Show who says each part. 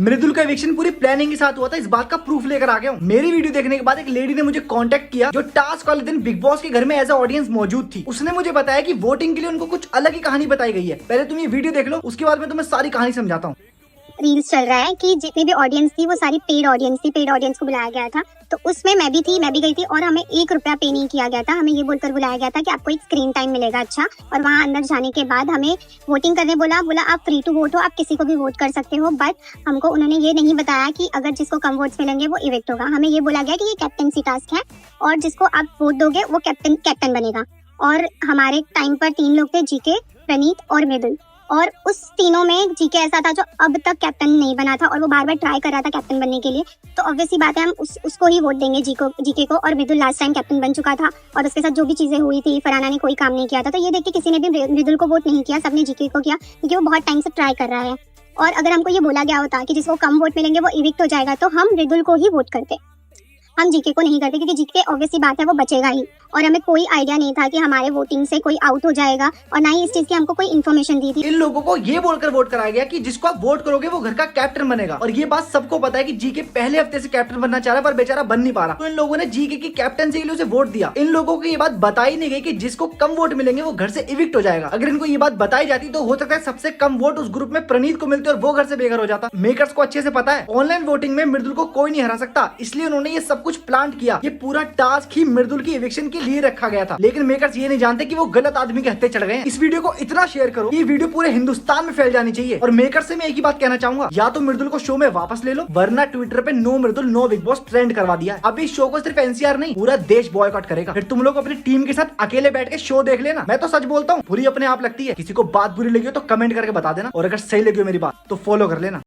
Speaker 1: मृदुल का इविक्शन पूरी प्लानिंग के साथ हुआ था, इस बात का प्रूफ लेकर आ गया हूँ। मेरी वीडियो देखने के बाद एक लेडी ने मुझे कांटेक्ट किया जो टास्क वाले दिन बिग बॉस के घर में एज अ ऑडियंस मौजूद थी। उसने मुझे बताया कि वोटिंग के लिए उनको कुछ अलग ही कहानी बताई गई है। पहले तुम ये वीडियो देख लो, उसके बाद मैं तुम्हें सारी कहानी समझाता हूँ।
Speaker 2: रील्स चल रहा है कि जितनी भी ऑडियंस थी वो सारी पेड ऑडियंस थी, पेड ऑडियंस को बुलाया गया था। तो उसमें मैं भी गई थी और हमें 1 रुपया पे नहीं किया गया था। हमें ये बोलकर बुलाया गया था कि आपको एक स्क्रीन टाइम मिलेगा अच्छा, और वहाँ अंदर जाने के बाद हमें वोटिंग करने बोला आप फ्री टू वोट हो, आप किसी को भी वोट कर सकते हो। बट हमको उन्होंने ये नहीं बताया कि अगर जिसको कम वोट्स मिलेंगे वो इविक्ट होगा। हमें ये बोला गया कि ये कैप्टनसी टास्क है और जिसको आप वोट दोगे वो कैप्टन बनेगा। और हमारे टाइम पर 3 लोग थे, जीके, प्रणीत और मृदुल। और उस तीनों में जीके ऐसा था जो अब तक कैप्टन नहीं बना था और वो बार बार ट्राई कर रहा था कैप्टन बनने के लिए। तो ऑब्वियसली बात है हम उसको ही वोट देंगे, जीके को। और मृदुल लास्ट टाइम कैप्टन बन चुका था और उसके साथ जो भी चीजें हुई थी, फरहाना ने कोई काम नहीं किया था। तो ये देख के किसी ने भी मृदुल को वोट नहीं किया, सबने जीके को किया क्योंकि वो बहुत टाइम से ट्राई कर रहा है। और अगर हमको ये बोला गया होता कि जिसको कम वोट मिलेंगे वो इविक्ट हो जाएगा तो हम मृदुल को ही वोट करते, हम जीके को नहीं करते, क्योंकि जीके ऑब्वियसली बात है वो बचेगा ही। और हमें कोई आइडिया नहीं था कि हमारे वोटिंग से कोई आउट हो जाएगा और ना ही इस चीज की हमको कोई इन्फॉर्मेशन दी थी।
Speaker 1: इन लोगों को ये बोलकर वोट कराया गया कि जिसको आप वोट करोगे वो घर का कैप्टन बनेगा। और ये बात सबको पता है कि जीके पहले हफ्ते से कैप्टन बनना चाह रहा है पर बेचारा बन नहीं पा रहा। तो इन लोगों ने जीके की कैप्टनसी के लिए उसे वोट दिया। इन लोगों को ये बात बताई नहीं गई कि जिसको कम वोट मिलेंगे वो घर से इविक्ट हो जाएगा। अगर इनको ये बात बताई जाती तो हो सकता है सबसे कम वोट उस ग्रुप में प्रणीत को मिलते और वो घर से बेघर हो जाता। मेकर्स को अच्छे से पता है ऑनलाइन वोटिंग में मृदुल को कोई नहीं हरा सकता, इसलिए उन्होंने ये सब कुछ प्लान किया। ये पूरा टास्क ही मृदुल की इविक्शन के लिए रखा गया था। लेकिन मेकर्स ये नहीं जानते कि वो गलत आदमी के हत्थे चढ़ गए हैं। इस वीडियो को इतना शेयर करो, ये वीडियो पूरे हिंदुस्तान में फैल जानी चाहिए। और मेकर्स से मैं एक ही बात कहना चाहूंगा, या तो मृदुल को शो में वापस ले लो, वरना ट्विटर पे नो मृदुल नो बिग बॉस ट्रेंड करवा दिया है। अब इस शो को सिर्फ एनसीआर नहीं पूरा देश बॉयकॉट करेगा। फिर तुम लोग अपनी टीम के साथ अकेले बैठ के शो देख लेना। मैं तो सच बोलता हूँ, बुरी अपने आप लगती है। किसी को बात बुरी लगी हो तो कमेंट करके बता देना, और अगर सही लगी हो मेरी बात तो फॉलो कर लेना।